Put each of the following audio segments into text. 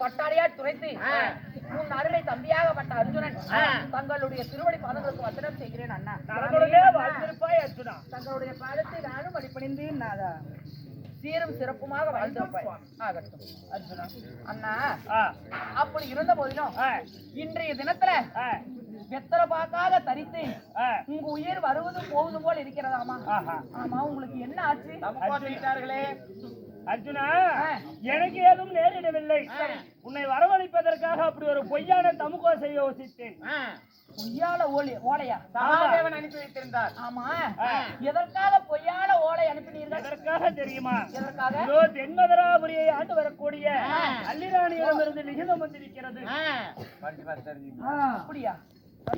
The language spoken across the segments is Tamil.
பட்டாடையா துரைத்து உன் அருமை தம்பியாகப்பட்ட அர்ஜுனன் தங்களுடைய திருவடி பாதங்களுக்கு வந்தனம் செய்கிறேன் அண்ணா. தங்களுடைய பாதத்தை நானும் வழிபணிந்து சீரும் சிறப்புமாக வாழ்ந்திருப்பாய். ஆகட்டும் அர்ஜுனா. அண்ணா அப்படி இருந்த போதிலும் இன்றைய தினத்துல வெத்தலை பார்க்காத தரித்து உங்க உயிர் வருவதும் போவதும் போல் இருக்கிறதாமா? ஆமா, உங்களுக்கு என்ன ஆச்சு? அர்ஜுனா, எனக்கு ஏதும் நேரிடவில்லை. உன்னை வரவழைப்பதற்காக அப்படி ஒரு பொய்யான தமுகோசை யோசித்தேன். பொய்யால ஓலையா? சகாதேவன் அனுப்பி வைத்திருந்தார். ஆமா, எதற்காக பொய்யால ஓலை அனுப்பினீர்கள்? எதற்காக தெரியுமா? எதற்காக? இதோ தென்மதுராபுரியை ஆண்டு வரக்கூடிய அல்லிராணியிடமிருந்து லிகிதம் வந்திருக்கிறது. அப்படியா?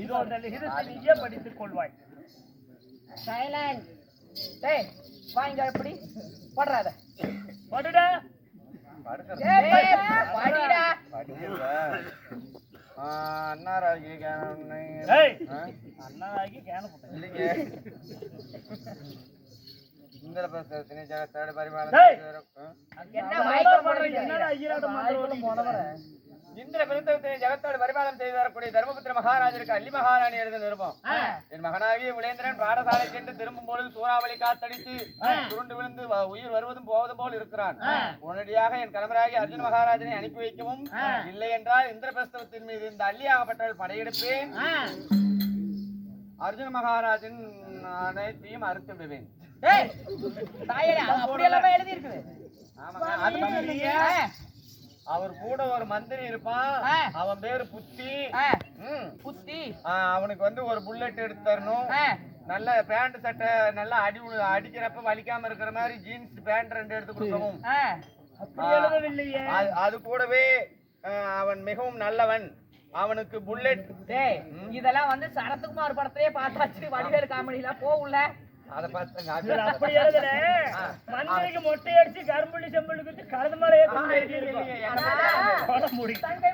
இதோ அந்த லிகிதத்தை நீயே படித்துக் கொள்வாய். சைலண்ட். டேய் வாங்க, எப்படி படுறாத? படுடா. படிடா. அண்ணாராகி அண்ணாராகி கேன போட்டேன். இந்திர பிரசவத்தினை ஜகத்தோடு பரிமாணம் இந்திர பிரசவத்தினை ஜகத்தோடு பரிமாணம் செய்து வரக்கூடிய தர்மபுத்திர மகாராஜருக்கு அல்லி மகாராணி எழுத நிருபம். என் மகனாகிய விளேந்திரன் பாடசாலை சென்று திரும்பும் பொழுது சூறாவளி காத்தடித்து சுருண்டு விழுந்து உயிர் வருவதும் போவதும் போல் இருக்கிறான். உடனடியாக என் கணவராகி அர்ஜுன மகாராஜனை அனுப்பி வைக்கவும், இல்லை என்றால் இந்திர பிரசவத்தின் மீது இந்த அல்லியாகப்பட்டவள் படையெடுப்பேன். அர்ஜுன மகாராஜன் அனைத்தையும் அறுத்து விடுவேன். அவர் கூட ஒரு மந்திரி இருப்பான், அவன் பேரு புத்தி. அவனுக்கு வந்து ஒரு புல்லட் எடுத்து தரணும். நல்ல பேண்ட் சட்டை நல்லா அடிக்கிறப்ப வலிக்காம இருக்கிற மாதிரி ஜீன்ஸ் பேண்ட் 2 எடுத்து கொடுக்கவும். அது கூடவே அவன் மிகவும் நல்லவன், அவனுக்கு புல்லட். இதெல்லாம் வந்து சரத்குமார் படத்திலேயே பார்த்தாச்சு. வடிவேல் காமெடியில போகல. அத பாத்துங்க. அப்படி எழுதுல மந்திரிக்கு மொட்டை அடிச்சு கரும்புள்ளி செம்புள்ளுக்கு கலந்து மலையே தங்கை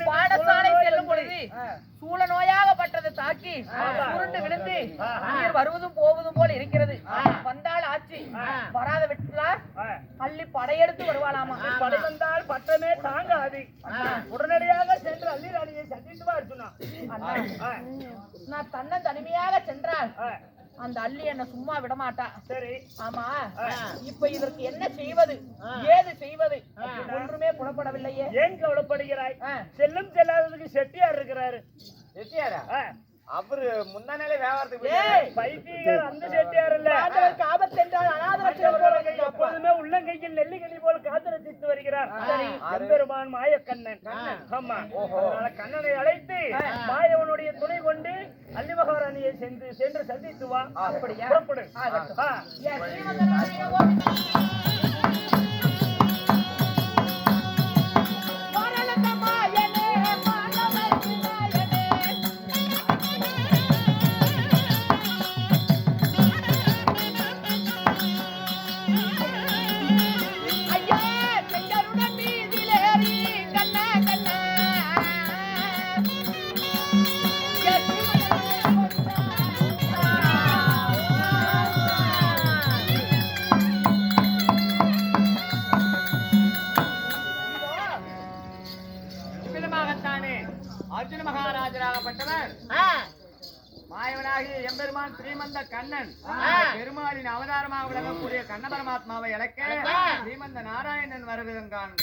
பாடசாலை செல்லும் பொழுது சூழ நோயாகப்பட்டது தாக்கி சுருண்டு விழுந்து உயிர் வருவதும் போவதும் போல இருக்கிறது. வந்தால் ஆச்சு, வராத விட்டுலா அள்ளி படையெடுத்து வருவாளாமா. படை வந்தால் பட்டமே தாங்காது. உடனடியாக சென்று அள்ளி ராணியை சந்தித்து அர்ஜுனா. நான் தன்ன தனிமையாக சென்றால் அந்த அள்ளி என்ன சும்மா விடமாட்டா. சரி. ஆமா, இப்ப இதற்கு என்ன செய்வது, ஏது செய்வது ஒன்றுமே புலப்படவில்லையே. ஏன் கவலைப்படுகிறாய்? செல்லும் செல்லாததுக்கு செட்டியார் இருக்கிறாரு. செட்டியாரா? அவரு முந்தானாலே வியாபாரத்துக்கு பைத்தியர். அந்த செட்டியார் இல்ல, ஆபத்து என்றால் அநாதரட்சை எப்போதுமே உள்ளங்கையில் நெல்லிக்கனி போல் காத்து ரசித்து வருகிறார் எம்பெருமான் மாயக்கண்ணன். ஆமா, கண்ணனை அழைத்து மாயவனுடைய துணை கொண்டு அல்லி மகாராணியை சென்று சந்தித்து வா. அப்படியா? புறப்படு. அர்ஜுன மகாராஜராகப்பட்டவர் மாயவனாகிய எம்பெருமான் ஸ்ரீமந்த கண்ணன் பெருமாளின் அவதாரமாக விளங்கக்கூடிய கண்ண பரமாத்மாவை இழக்க ஸ்ரீமந்த நாராயணன் வருவதன் காண்க